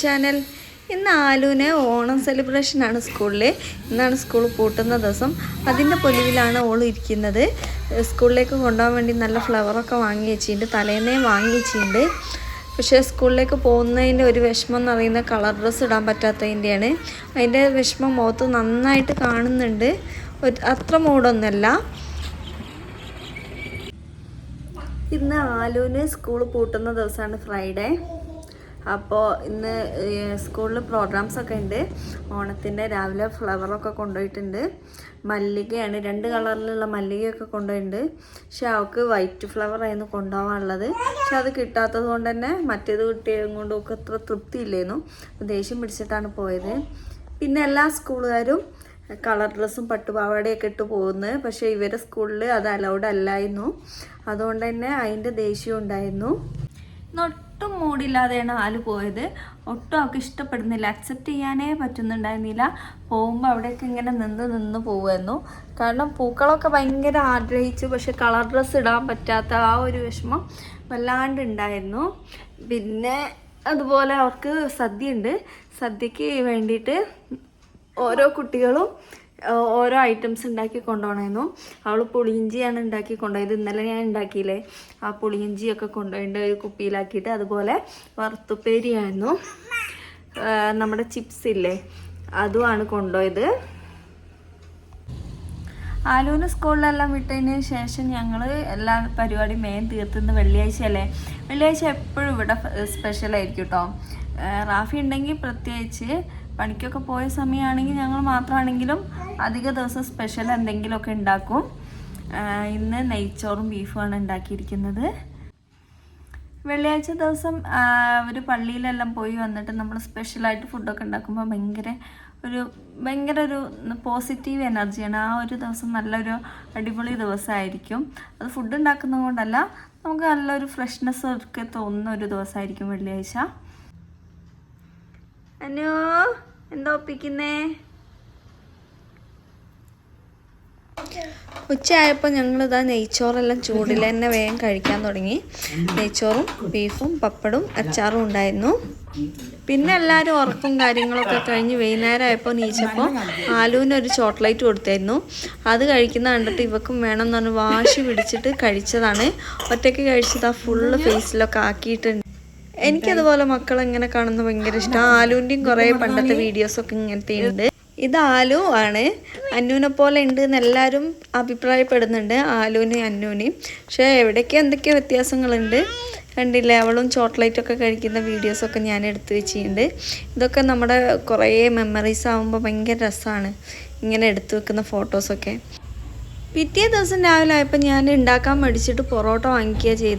Channel. ഇന്ന് ആലുവിന് ഓണം സെലിബ്രേഷനാണ് സ്കൂളിൽ. ഇന്നാണ് സ്കൂൾ പൂട്ടുന്ന ദിവസം. അതിൻ്റെ പൊലിവിലാണ് ഓൾ ഇരിക്കുന്നത്. സ്കൂളിലേക്ക് കൊണ്ടുപോകാൻ വേണ്ടി നല്ല ഫ്ലവറൊക്കെ വാങ്ങി വെച്ചിട്ടുണ്ട്, തലേന്നേ വാങ്ങി വെച്ചിട്ടുണ്ട്. പക്ഷേ സ്കൂളിലേക്ക് പോകുന്നതിൻ്റെ ഒരു വിഷമം എന്ന് പറയുന്നത് കളർ ഡ്രസ്സ് ഇടാൻ പറ്റാത്തതിൻ്റെയാണ്. അതിൻ്റെ വിഷമം മുഖത്ത് നന്നായിട്ട് കാണുന്നുണ്ട്. അത്ര മൂടൊന്നുമല്ല. ഇന്ന് ആലുവിന് സ്കൂൾ പൂട്ടുന്ന ദിവസമാണ്, ഫ്രൈഡേ. അപ്പോൾ ഇന്ന് സ്കൂളിൽ പ്രോഗ്രാംസൊക്കെ ഉണ്ട്. ഓണത്തിൻ്റെ രാവിലെ ഫ്ലവറൊക്കെ കൊണ്ടുപോയിട്ടുണ്ട്. മല്ലികയാണ്, 2 കളറിലുള്ള മല്ലികയൊക്കെ കൊണ്ടുപോയിട്ടുണ്ട്. പക്ഷെ അവൾക്ക് വൈറ്റ് ഫ്ലവറായിരുന്നു കൊണ്ടുപോകാനുള്ളത്. പക്ഷെ അത് കിട്ടാത്തത് കൊണ്ട് തന്നെ മറ്റേത് കിട്ടിയതും കൊണ്ട് ഒക്കെ അത്ര തൃപ്തിയില്ലായിരുന്നു. ദേഷ്യം പിടിച്ചിട്ടാണ് പോയത്. പിന്നെ എല്ലാ സ്കൂളുകാരും കളർ ഡ്രസ്സും പട്ടുപാവാടയൊക്കെ ഇട്ട് പോകുന്നത്. പക്ഷേ ഇവരുടെ സ്കൂളിൽ അത് അലൗഡ് അല്ലായിരുന്നു. അതുകൊണ്ട് തന്നെ അതിൻ്റെ ദേഷ്യം ഉണ്ടായിരുന്നു. ഒട്ടും മൂടില്ലാതെയാണ് ആല് പോയത്. ഒട്ടും അവൾക്ക് ഇഷ്ടപ്പെടുന്നില്ല, അക്സെപ്റ്റ് ചെയ്യാനേ പറ്റുന്നുണ്ടായിരുന്നില്ല. പോകുമ്പോൾ അവിടെയൊക്കെ ഇങ്ങനെ നിന്ന് പോകുമായിരുന്നു. കാരണം പൂക്കളൊക്കെ ഭയങ്കര ആഗ്രഹിച്ചു, പക്ഷെ കളർ ഡ്രസ്സ് ഇടാൻ പറ്റാത്ത ആ ഒരു വിഷമം വല്ലാണ്ട് ഉണ്ടായിരുന്നു. പിന്നെ അതുപോലെ അവർക്ക് സദ്യ ഉണ്ട്. സദ്യക്ക് വേണ്ടിയിട്ട് ഓരോ കുട്ടികളും ഓരോ ഐറ്റംസ് ഉണ്ടാക്കി കൊണ്ടുപോകണമായിരുന്നു. അവൾ പുളിയിഞ്ചിയാണ് ഉണ്ടാക്കി കൊണ്ടുപോയത്. ഇന്നലെ ഞാൻ ഉണ്ടാക്കിയില്ലേ, ആ പുളിയിഞ്ചിയൊക്കെ കൊണ്ടുപോയിട്ട് ഒരു കുപ്പിയിലാക്കിയിട്ട്. അതുപോലെ വറുത്തുപ്പേരിയായിരുന്നു, നമ്മുടെ ചിപ്സ് ഇല്ലേ, അതുമാണ് കൊണ്ടുപോയത്. ആലുവിന് സ്കൂളിലെല്ലാം വിട്ടതിന് ശേഷം ഞങ്ങൾ എല്ലാ പരിപാടിയും തീർത്തുന്ന വെള്ളിയാഴ്ച അല്ലേ. വെള്ളിയാഴ്ച എപ്പോഴും ഇവിടെ സ്പെഷ്യലായിരിക്കും കേട്ടോ. റാഫി ഉണ്ടെങ്കിൽ പ്രത്യേകിച്ച്, പണിക്കൊക്കെ പോയ സമയമാണെങ്കിൽ ഞങ്ങൾ മാത്രമാണെങ്കിലും അധിക ദിവസം സ്പെഷ്യൽ എന്തെങ്കിലുമൊക്കെ ഉണ്ടാക്കും. ഇന്ന് നെയ്ച്ചോറും ബീഫുമാണ് ഉണ്ടാക്കിയിരിക്കുന്നത്. വെള്ളിയാഴ്ച ദിവസം ഒരു പള്ളിയിലെല്ലാം പോയി വന്നിട്ട് നമ്മൾ സ്പെഷ്യലായിട്ട് ഫുഡൊക്കെ ഉണ്ടാക്കുമ്പോൾ ഭയങ്കര ഒരു പോസിറ്റീവ് എനർജിയാണ്. ആ ഒരു ദിവസം നല്ലൊരു അടിപൊളി ദിവസമായിരിക്കും. അത് ഫുഡ് ഉണ്ടാക്കുന്നത് കൊണ്ടല്ല, നമുക്ക് നല്ലൊരു ഫ്രഷ്നെസ് ഒക്കെ തോന്നുന്ന ഒരു ദിവസമായിരിക്കും വെള്ളിയാഴ്ച. അനു എന്താ ഒപ്പിക്കുന്നേ? ഉച്ചയായപ്പോൾ ഞങ്ങളിതാ നെയ്ച്ചോറെല്ലാം ചൂടിൽ തന്നെ വേഗം കഴിക്കാൻ തുടങ്ങി. നെയ്ച്ചോറും ബീഫും പപ്പടും അച്ചാറും ഉണ്ടായിരുന്നു. പിന്നെ എല്ലാവരും ഉറക്കും കാര്യങ്ങളൊക്കെ കഴിഞ്ഞ് വൈകുന്നേരമായപ്പോൾ നീച്ചപ്പോൾ ആലുവിനൊരു ചോക്ലേറ്റ് കൊടുത്തായിരുന്നു. അത് കഴിക്കുന്ന കണ്ടിട്ട് ഇവക്കും വേണം എന്ന് പറഞ്ഞ് വാശി പിടിച്ചിട്ട് കഴിച്ചതാണ്. ഒറ്റയ്ക്ക് കഴിച്ചത് ആ ഫുള്ള് ഫേസിലൊക്കെ ആക്കിയിട്ടുണ്ട്. എനിക്കതുപോലെ മക്കളെങ്ങനെ കാണുന്നത് ഭയങ്കര ഇഷ്ടം. ആലുവിൻ്റെയും കുറേ പണ്ടത്തെ വീഡിയോസൊക്കെ ഇങ്ങനത്തെ ഉണ്ട്. ഇത് ആലു ആണ്, അന്നുവിനെ പോലെ ഉണ്ട് എന്ന് എല്ലാവരും അഭിപ്രായപ്പെടുന്നുണ്ട്, ആലുവിനെയും അന്നുവിനെയും. പക്ഷേ എവിടേക്കോ എന്തൊക്കെയോ വ്യത്യാസങ്ങളുണ്ട്. കണ്ടില്ലേ, അവളും ചോക്ലേറ്റൊക്കെ കഴിക്കുന്ന വീഡിയോസൊക്കെ ഞാൻ എടുത്തു വെച്ചിട്ടുണ്ട്. ഇതൊക്കെ നമ്മുടെ കുറേ മെമ്മറീസ് ആകുമ്പോൾ ഭയങ്കര രസമാണ് ഇങ്ങനെ എടുത്തു വെക്കുന്ന ഫോട്ടോസൊക്കെ. പിറ്റേ ദിവസം രാവിലെ ആയപ്പോൾ ഞാൻ ഉണ്ടാക്കാൻ മടിച്ചിട്ട് പൊറോട്ട വാങ്ങിക്കുക ചെയ്തത്.